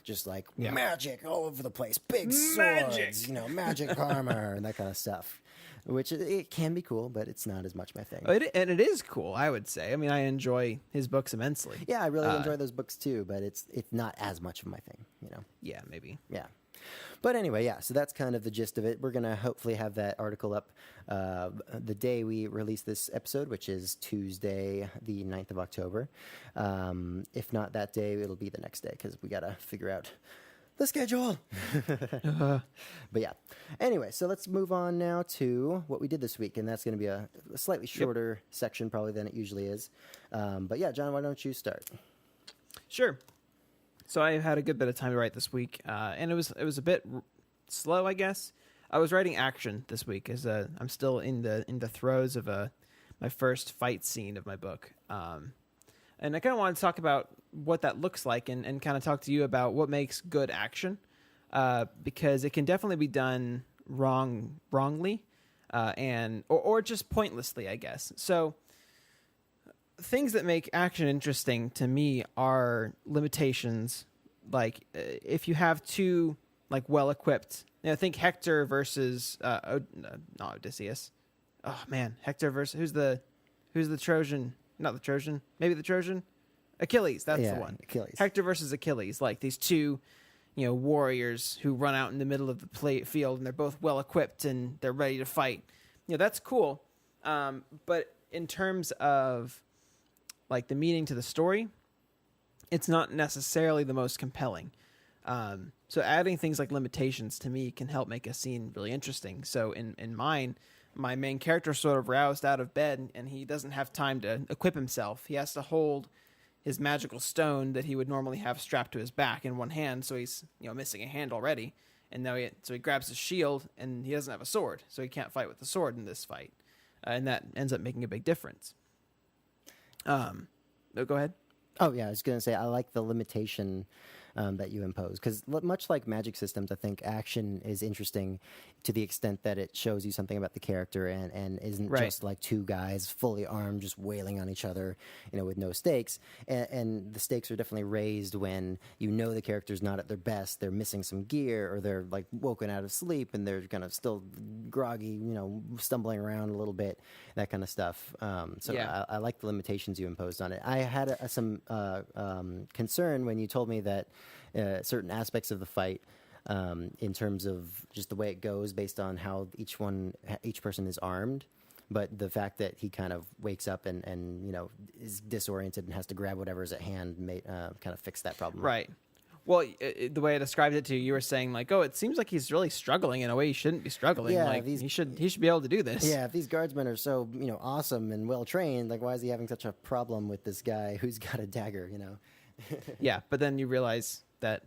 Just like magic all over the place, big swords, magic armor and that kind of stuff. Which it can be cool, but it's not as much my thing. And it is cool, I would say. I mean, I enjoy his books immensely. Yeah, I really enjoy those books too, but it's not as much of my thing, Yeah, maybe. Yeah. But anyway, yeah, so that's kind of the gist of it. We're going to hopefully have that article up the day we release this episode, which is Tuesday, the 9th of October. If not that day, it'll be the next day because we got to figure out the schedule. But yeah. Anyway, so let's move on now to what we did this week, and that's going to be a slightly shorter section probably than it usually is. But yeah, John, why don't you start? Sure. So I had a good bit of time to write this week, and it was a bit slow, I guess. I was writing action this week as I'm still in the throes of my first fight scene of my book. And I kind of want to talk about what that looks like and kind of talk to you about what makes good action, because it can definitely be done wrongly, or just pointlessly, I guess. So things that make action interesting to me are limitations. Like if you have two like well-equipped, think Hector versus not Odysseus. Oh man, Hector versus who's the Trojan? Not the Trojan. Maybe the Trojan. Achilles. That's the one. Achilles. Hector versus Achilles. Like these two, warriors who run out in the middle of the field and they're both well equipped and they're ready to fight. That's cool. But in terms of like the meaning to the story, it's not necessarily the most compelling. So adding things like limitations to me can help make a scene really interesting. So in mine, my main character sort of roused out of bed and he doesn't have time to equip himself. He has to hold his magical stone that he would normally have strapped to his back in one hand. So he's, missing a hand already. And now he grabs his shield and he doesn't have a sword. So he can't fight with the sword in this fight. And that ends up making a big difference. No, go ahead. Oh yeah, I was going to say, I like the limitation that you impose, because much like magic systems, I think action is interesting to the extent that it shows you something about the character and isn't just like two guys fully armed just wailing on each other, with no stakes. And the stakes are definitely raised when the character's not at their best, they're missing some gear, or they're like woken out of sleep and they're kind of still groggy, stumbling around a little bit, that kind of stuff. I like the limitations you imposed on it. I had some concern when you told me that certain aspects of the fight, in terms of just the way it goes based on how each person is armed, but the fact that he kind of wakes up and is disoriented and has to grab whatever is at hand may kind of fix that problem. Right. Well, the way I described it to you, you were saying like, oh, it seems like he's really struggling in a way he shouldn't be struggling. Yeah, like he should be able to do this. Yeah, if these guardsmen are so awesome and well trained, like why is he having such a problem with this guy who's got a dagger? Yeah, but then you realize that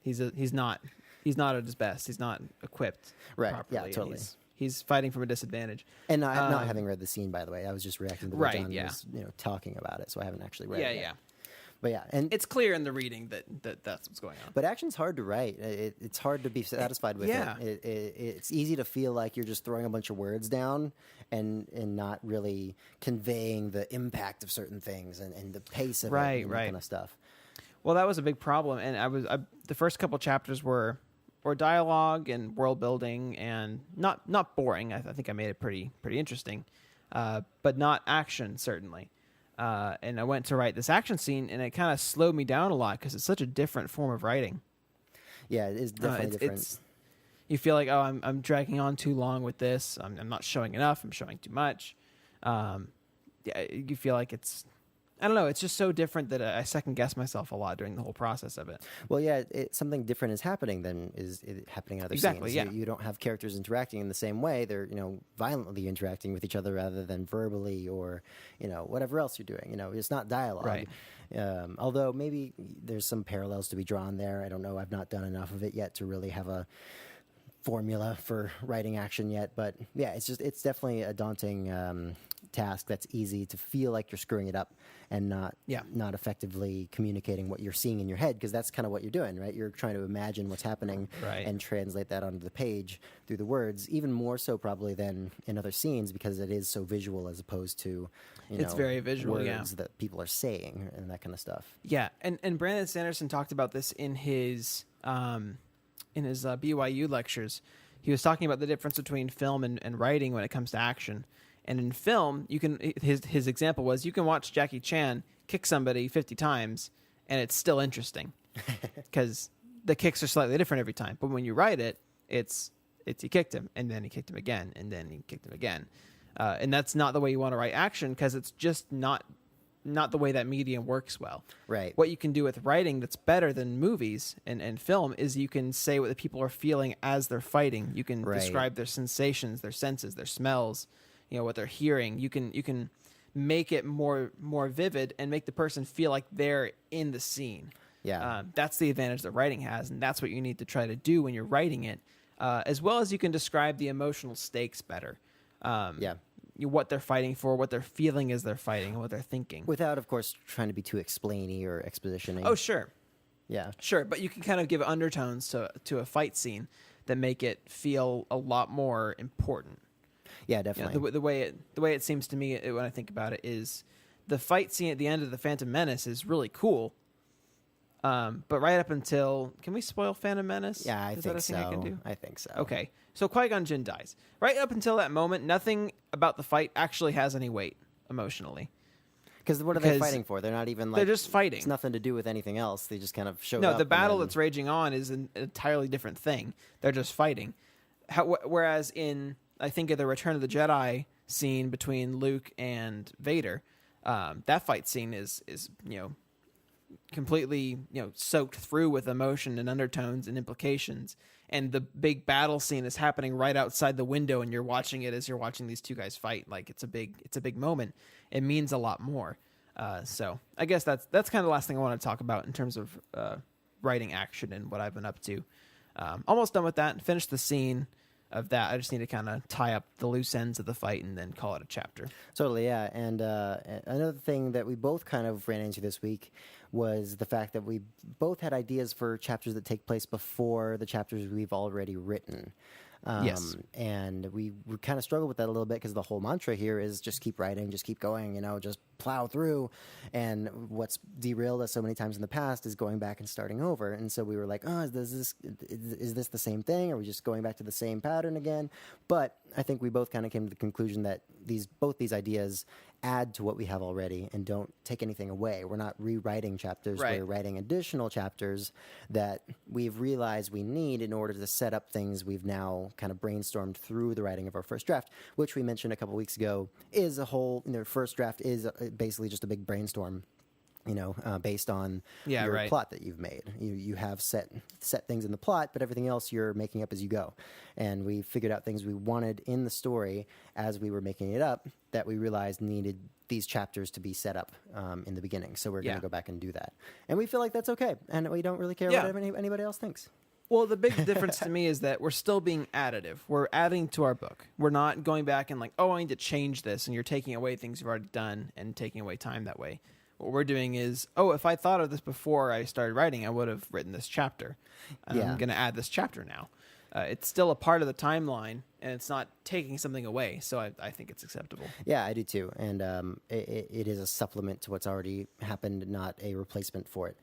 he's not at his best. He's not equipped right. properly. Yeah, totally. he's fighting from a disadvantage. And not having read the scene, by the way, I was just reacting to what Right, John yeah. was talking about it, so I haven't actually read Yeah, it yet. yeah. But yeah, and It's clear in the reading that that's what's going on. but action's hard to write. It's hard to be satisfied with Yeah. it. It's easy to feel like you're just throwing a bunch of words down and not really conveying the impact of certain things and the pace of it and that kind of stuff. Well, that was a big problem, and the first couple chapters were dialogue and world building, and not boring. I think I made it pretty interesting, but not action certainly. And I went to write this action scene, and it kind of slowed me down a lot because it's such a different form of writing. Yeah, it is definitely different. You feel like, oh, I'm dragging on too long with this. I'm not showing enough. I'm showing too much. Yeah, you feel like I don't know. It's just so different that I second guess myself a lot during the whole process of it. Well, yeah, something different is happening than is happening in other Exactly, scenes. yeah. You don't have characters interacting in the same way. They're violently interacting with each other rather than verbally or whatever else you're doing. It's not dialogue. Right. Although maybe there's some parallels to be drawn there. I don't know. I've not done enough of it yet to really have a formula for writing action yet. But yeah, it's definitely a daunting task that's easy to feel like you're screwing it up and not effectively communicating what you're seeing in your head, because that's kind of what you're doing, right? You're trying to imagine what's happening and translate that onto the page through the words, even more so probably than in other scenes, because it is so visual as opposed to it's very visual, words that people are saying and that kind of stuff. Yeah, and Brandon Sanderson talked about this in his BYU lectures. He was talking about the difference between film and writing when it comes to action. And in film, his example was you can watch Jackie Chan kick somebody 50 times, and it's still interesting because the kicks are slightly different every time. But when you write it, it's he kicked him, and then he kicked him again, and then he kicked him again. And that's not the way you want to write action, because it's just not the way that medium works well. Right. What you can do with writing that's better than movies and film is you can say what the people are feeling as they're fighting. You can describe their sensations, their senses, their smells, what they're hearing. You can make it more vivid and make the person feel like they're in the scene. Yeah. That's the advantage that writing has, and that's what you need to try to do when you're writing it, as well as you can describe the emotional stakes better. What they're fighting for, what they're feeling as they're fighting, and what they're thinking. Without, of course, trying to be too explainy or expositioning. Oh, sure. Yeah. Sure, but you can kind of give undertones to a fight scene that make it feel a lot more important. Yeah, definitely. The way it seems to me when I think about it is the fight scene at the end of the Phantom Menace is really cool. But right up until, can we spoil Phantom Menace? Yeah, I Is think that a so. thing I can do? I think so. Okay, so Qui-Gon Jinn dies. Right up until that moment, nothing about the fight actually has any weight emotionally. Because what are they fighting for? They're not even like... They're just fighting. It's nothing to do with anything else. They just kind of show up. No, the battle then... that's raging on is an entirely different thing. They're just fighting. Whereas in, I think, of the Return of the Jedi scene between Luke and Vader, that fight scene is completely soaked through with emotion and undertones and implications, and the big battle scene is happening right outside the window, and you're watching it as you're watching these two guys fight. Like it's a big moment. It means a lot more. So I guess that's kind of the last thing I want to talk about in terms of writing action and what I've been up to. Almost done with that. Finished the scene of that. I just need to kind of tie up the loose ends of the fight and then call it a chapter. Totally, yeah. And another thing that we both kind of ran into this week was the fact that we both had ideas for chapters that take place before the chapters we've already written. Yes. And we kind of struggled with that a little bit because the whole mantra here is just keep writing, just keep going, just plow through. And what's derailed us so many times in the past is going back and starting over. And so we were like, is this the same thing? Are we just going back to the same pattern again? But I think we both kind of came to the conclusion that both these ideas add to what we have already and don't take anything away. We're not rewriting chapters. Right. We're writing additional chapters that we've realized we need in order to set up things we've now kind of brainstormed through the writing of our first draft, which we mentioned a couple weeks ago is a whole, first draft is basically just a big brainstorm. Based on your plot that you've made. You have set things in the plot, but everything else you're making up as you go. And we figured out things we wanted in the story as we were making it up that we realized needed these chapters to be set up in the beginning. So we're going to go back and do that. And we feel like that's okay. And we don't really care what anybody else thinks. Well, the big difference to me is that we're still being additive. We're adding to our book. We're not going back and like, oh, I need to change this, and you're taking away things you've already done and taking away time that way. What we're doing is, oh, if I thought of this before I started writing, I would have written this chapter. And I'm going to add this chapter now. It's still a part of the timeline, and it's not taking something away, so I think it's acceptable. Yeah, I do too. And it is a supplement to what's already happened, not a replacement for it.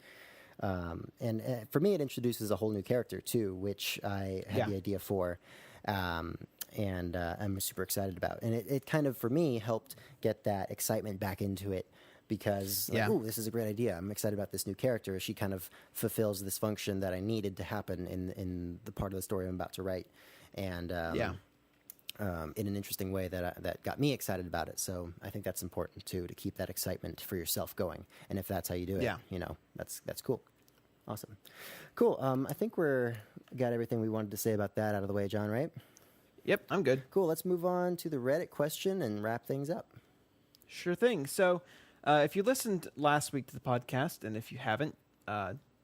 And for me, it introduces a whole new character too, which I had the idea for. And I'm super excited about. And it kind of, for me, helped get that excitement back into it. Because, ooh, this is a great idea. I'm excited about this new character. She kind of fulfills this function that I needed to happen in the part of the story I'm about to write, and in an interesting way that got me excited about it. So I think that's important too, to keep that excitement for yourself going. And if that's how you do it, that's cool. Awesome, cool. I think got everything we wanted to say about that out of the way, John. Right? Yep, I'm good. Cool. Let's move on to the Reddit question and wrap things up. Sure thing. So. If you listened last week to the podcast, and if you haven't,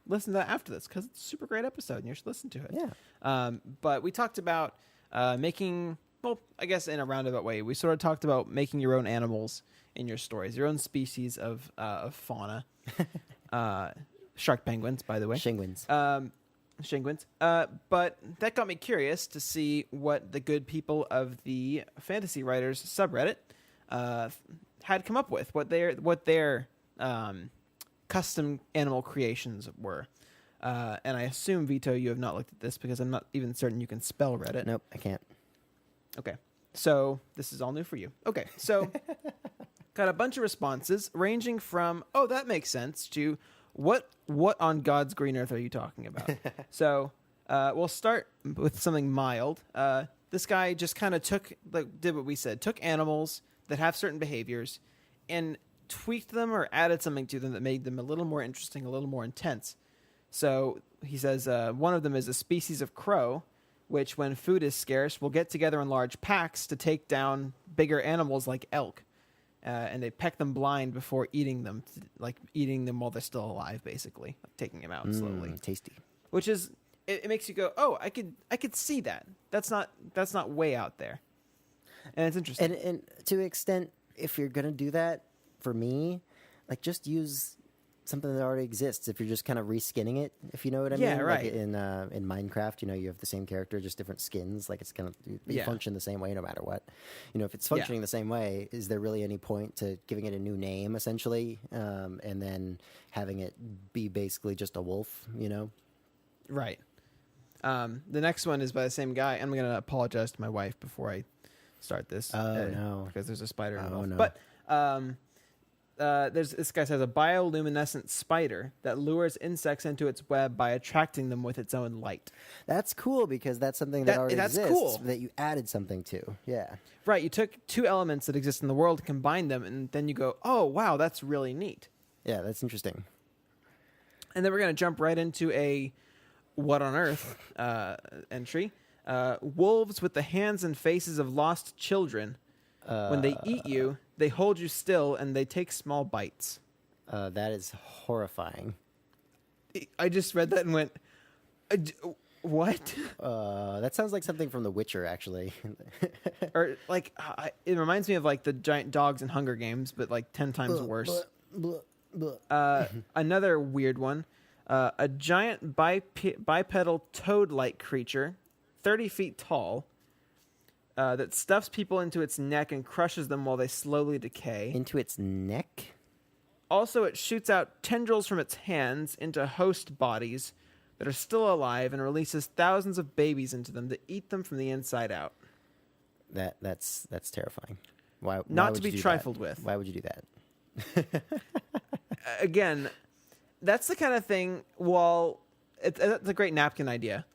listen to that after this, because it's a super great episode, and you should listen to it. Yeah. But we talked about making, well, I guess in a roundabout way, we sort of talked about making your own animals in your stories, your own species of fauna. Shark penguins, by the way. Shingwins. Shingwins. But that got me curious to see what the good people of the Fantasy Writers subreddit had come up with, what their custom animal creations were. And I assume, Vito, you have not looked at this because I'm not even certain you can spell Reddit. Nope, I can't. Okay. So this is all new for you. Okay. So got a bunch of responses ranging from, oh, that makes sense, to what on God's green earth are you talking about? So we'll start with something mild. This guy just kind of did what we said, took animals that have certain behaviors and tweaked them or added something to them that made them a little more interesting, a little more intense. So he says one of them is a species of crow, which when food is scarce will get together in large packs to take down bigger animals like elk. And they peck them blind before eating them, like eating them while they're still alive, basically, like taking them out slowly. Tasty. Which is, it makes you go, oh, I could see that. That's not way out there. And it's interesting. And to an extent, if you're going to do that, for me, like just use something that already exists. If you're just kind of reskinning it, if you know what I mean. Yeah, right. Like in Minecraft, you have the same character, just different skins. Like it's kind of, you function the same way no matter what. If it's functioning the same way, is there really any point to giving it a new name, essentially, and then having it be basically just a wolf, Right. The next one is by the same guy. I'm going to apologize to my wife before I start this. No. Because there's a spider involved. No. But this guy says a bioluminescent spider that lures insects into its web by attracting them with its own light. That's cool because that's something that already that's exists cool. that you added something to. Yeah. Right. You took two elements that exist in the world, combined them, and then you go, oh, wow, that's really neat. Yeah, that's interesting. And then we're going to jump right into a what on earth entry. Wolves with the hands and faces of lost children. When they eat you, they hold you still and they take small bites. That is horrifying. I just read that and went, what? That sounds like something from The Witcher, actually. Or like, it reminds me of like the giant dogs in Hunger Games, but like 10 times worse. Another weird one. A giant bipedal toad-like creature, 30 feet tall, that stuffs people into its neck and crushes them while they slowly decay. Into its neck? Also, it shoots out tendrils from its hands into host bodies that are still alive and releases thousands of babies into them to eat them from the inside out. That's terrifying. Why Not would to be you do trifled that? with. Why would you do that? Again, that's the kind of thing, it's a great napkin idea,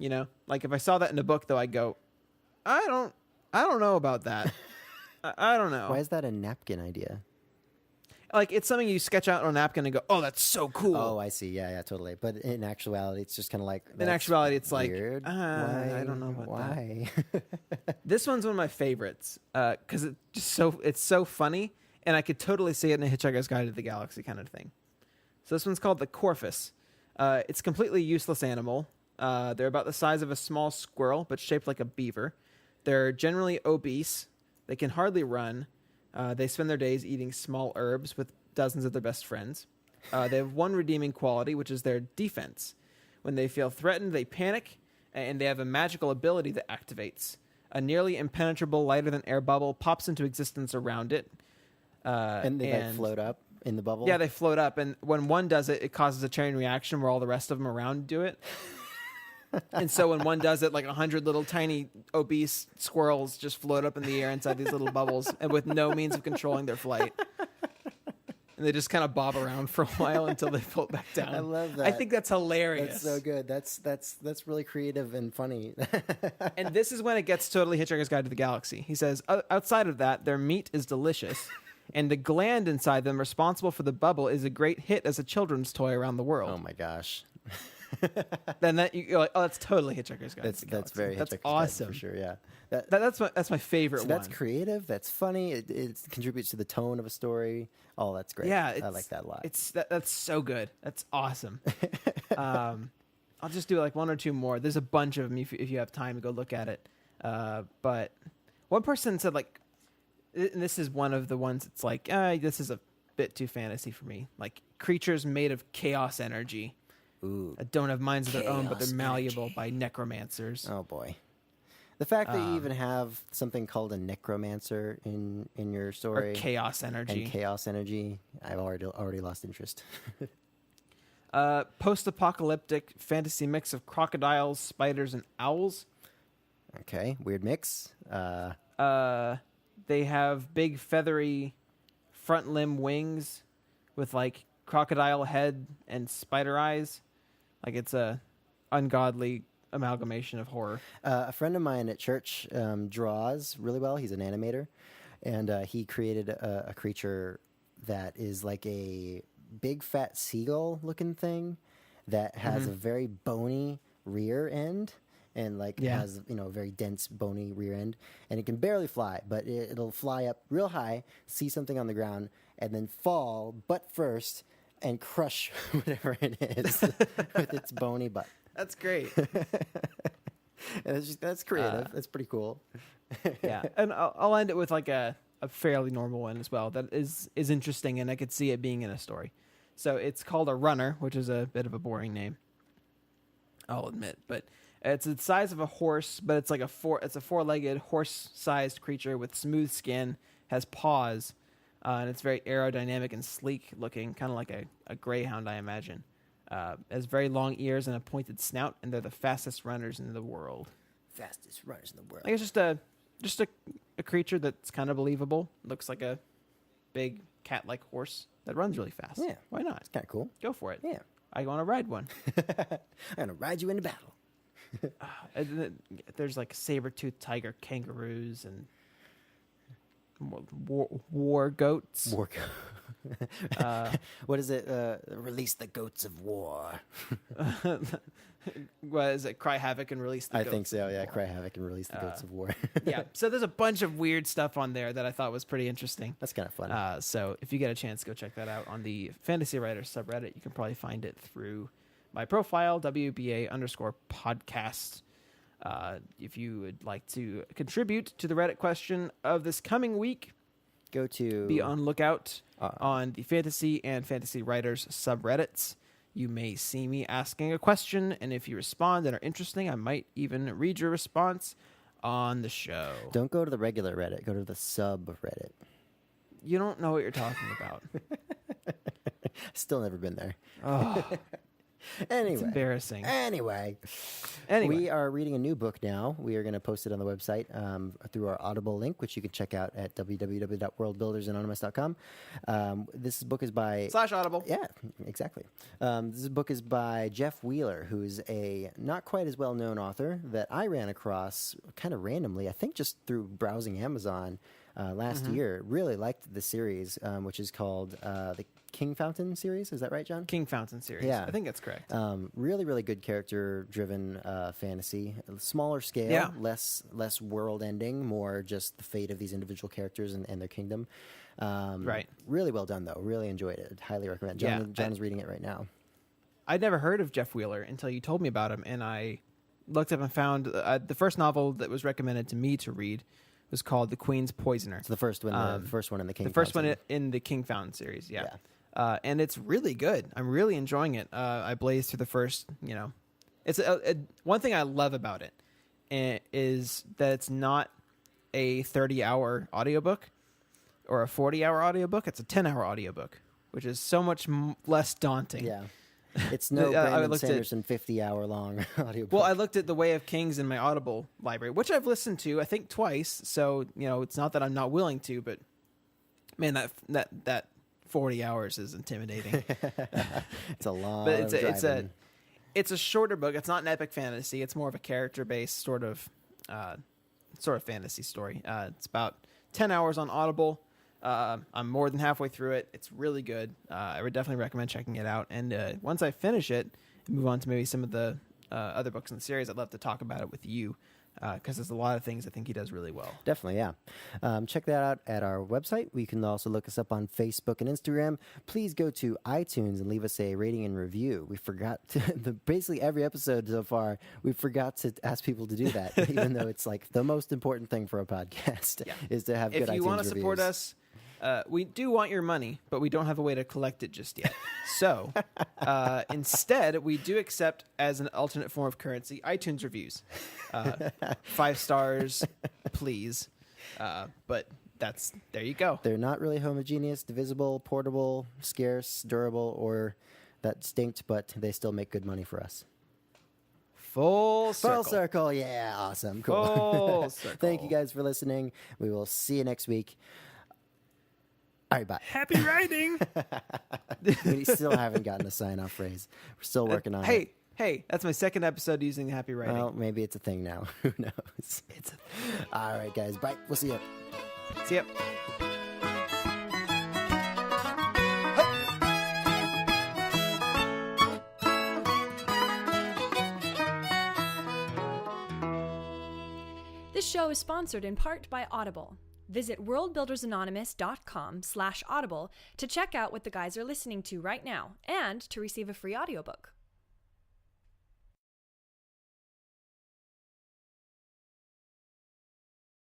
Like if I saw that in a book, though, I'd go, I don't know about that. I don't know. Why is that a napkin idea? Like, it's something you sketch out on a napkin and go, oh, that's so cool. Oh, I see. Yeah, totally. But in actuality, it's just kind of like... In actuality, it's weird. Like, I don't know about why? that. This one's one of my favorites because it's so funny, and I could totally see it in a Hitchhiker's Guide to the Galaxy kind of thing. So this one's called the Corphus. It's a completely useless animal. They're about the size of a small squirrel, but shaped like a beaver. They're generally obese. They can hardly run. They spend their days eating small herbs with dozens of their best friends. They have one redeeming quality, which is their defense. When they feel threatened, they panic, and they have a magical ability that activates. A nearly impenetrable, lighter-than-air bubble pops into existence around it. And they like float up in the bubble? Yeah, they float up, and when one does it, it causes a chain reaction where all the rest of them around do it. And so when one does it, like 100 little tiny obese squirrels just float up in the air inside these little bubbles and with no means of controlling their flight. And they just kind of bob around for a while until they float back down. I love that. I think that's hilarious. That's so good. That's really creative and funny. And this is when it gets totally Hitchhiker's Guide to the Galaxy. He says, outside of that, their meat is delicious. And the gland inside them responsible for the bubble is a great hit as a children's toy around the world. Oh my gosh. Then you're like, oh, that's totally Hitchhiker's Guide to the Galaxy. That's very That's Hitchhiker's awesome. Guide for sure, yeah. That's my favorite one. That's creative. That's funny. It contributes to the tone of a story. Oh, that's great. Yeah, I like that a lot. That's so good. That's awesome. I'll just do like one or two more. There's a bunch of them if you have time to go look at it. But one person said like, and this is one of the ones that's like, this is a bit too fantasy for me. Like creatures made of chaos energy. Ooh. Don't have minds of their own, but they're Chaos malleable energy. by necromancers. Oh boy. The fact that you even have something called a necromancer in your story. Or chaos energy. And chaos energy. I've already lost interest. Post-apocalyptic fantasy mix of crocodiles, spiders, and owls. Okay, weird mix. They have big feathery front limb wings with like crocodile head and spider eyes. Like it's a ungodly amalgamation of horror. A friend of mine at church draws really well. He's an animator, and he created a creature that is like a big fat seagull looking thing that has a very bony rear end and has a very dense bony rear end, and it can barely fly, but it'll fly up real high, see something on the ground, and then fall butt first and crush whatever it is with its bony butt. That's great. And that's creative. That's pretty cool. Yeah, and I'll end it with like a fairly normal one as well that is interesting, and I could see it being in a story. So it's called a runner, which is a bit of a boring name, I'll admit, but it's the size of a horse, but it's like it's a four-legged horse-sized creature with smooth skin, has paws, and it's very aerodynamic and sleek looking, kind of like a greyhound, I imagine. Has very long ears and a pointed snout, and they're the fastest runners in the world. Fastest runners in the world. I guess just a creature that's kind of believable. Looks like a big cat-like horse that runs really fast. Yeah. Why not? It's kind of cool. Go for it. Yeah. I want to ride one. I'm going to ride you into battle. And then there's like saber-toothed tiger kangaroos and war goats. War what is it? Release the goats of war. What is it? Cry havoc and release the goats. I think so, of yeah. war. Cry havoc and release the goats of war. Yeah. So there's a bunch of weird stuff on there that I thought was pretty interesting. That's kind of fun. So if you get a chance, go check that out on the Fantasy Writers subreddit. You can probably find it through my profile, WBA_podcast. If you would like to contribute to the Reddit question of this coming week, Go to... be on lookout on the Fantasy and Fantasy Writers subreddits. You may see me asking a question, and if you respond and are interesting, I might even read your response on the show. Don't go to the regular Reddit. Go to the subreddit. You don't know what you're talking about. Still never been there. Oh, Anyway. it's embarrassing. Anyway. We are reading a new book now. We are going to post it on the website through our Audible link, which you can check out at www.worldbuildersanonymous.com. This book is by... /Audible. Yeah, exactly. This book is by Jeff Wheeler, who's a not quite as well-known author that I ran across kind of randomly, I think just through browsing Amazon last year. Really liked the series, which is called the King Fountain series. Is that right, John? King Fountain series. Yeah. I think that's correct. Really, really good character-driven fantasy. Smaller scale, less world ending, more just the fate of these individual characters and their kingdom. Right. Really well done, though. Really enjoyed it. Highly recommend. John is reading it right now. I'd never heard of Jeff Wheeler until you told me about him, and I looked up and found the first novel that was recommended to me to read was called The Queen's Poisoner. It's the first one. The first one in the King. The first Found one in the King Found series. Yeah. And it's really good. I'm really enjoying it. I blazed through the first. It's one thing I love about it is that it's not a 30-hour audiobook or a 40-hour audiobook. It's a 10-hour audiobook, which is so much less daunting. Yeah. It's no Brandon Sanderson 50-hour long audiobook. Well, I looked at The Way of Kings in my Audible library, which I've listened to, I think, twice. So, it's not that I'm not willing to, but man, that 40 hours is intimidating. It's a long But it's a shorter book. It's not an epic fantasy. It's more of a character-based sort of fantasy story. It's about 10 hours on Audible. I'm more than halfway through it. It's really good. I would definitely recommend checking it out. And once I finish it, move on to maybe some of the other books in the series, I'd love to talk about it with you because there's a lot of things I think he does really well. Definitely, yeah. Check that out at our website. You can also look us up on Facebook and Instagram. Please go to iTunes and leave us a rating and review. We forgot to, basically every episode so far, we forgot to ask people to do that, even though it's like the most important thing for a podcast is to have good iTunes reviews. If you want to support us, we do want your money, but we don't have a way to collect it just yet. So instead, we do accept as an alternate form of currency iTunes reviews. 5 stars, please. But there you go. They're not really homogeneous, divisible, portable, scarce, durable, or that stinked, but they still make good money for us. Full circle. Yeah, awesome. Cool. Full circle. Thank you guys for listening. We will see you next week. All right, bye. Happy writing. We still haven't gotten a sign-off phrase. We're still working on it. Hey, that's my second episode using happy writing. Well, maybe it's a thing now. Who knows? All right, guys. Bye. We'll see you. See ya. This show is sponsored in part by Audible. Visit worldbuildersanonymous.com/audible to check out what the guys are listening to right now and to receive a free audiobook.